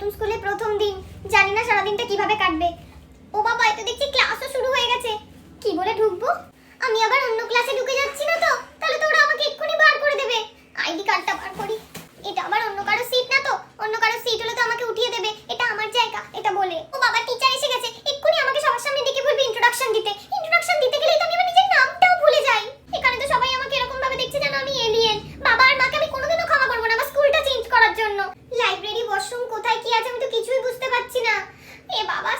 নতুন স্কুলে প্রথম দিন, জানি না সারাদিনটা কিভাবে কাটবে। ও বাবা, এত দেখছি ক্লাসও শুরু হয়ে গেছে। কি বলে ঢুকবো? আমি আবার অন্য ক্লাসে ঢুকে যাচ্ছি না তো? তাহলে তো ওরা আমাকে এক্ষুনি বার করে দেবে। আইডি কার্ডটা বার করি। এটা আবার অন্য কারো সিট না তো? অন্য কারো সিট হলে তো আমাকে উঠিয়ে দেবে। এটা আমার জায়গা, এটা বলে। ও বাবা, টিচার এসে গেছে। এক্ষুনি আমাকে সবার সামনে ডেকে বলবে ইন্ট্রোডাকশন দিতে। ইন্ট্রোডাকশন দিতে গেলেই তো আমি আমার নিজের নামটাও ভুলে যাই। এখানে তো সবাই আমাকে এরকম ভাবে দেখছে যেন আমি এলিয়েন। বাবা আর মাকে আমি কোনোদিনও ক্ষমা করবো না আমার স্কুলটা চেঞ্জ করার জন্য। লাইব্রেরি, ওয়াশরুম কোথায় কি আছে আমি তো কিছুই বুঝতে পারছি না। এ বাবা,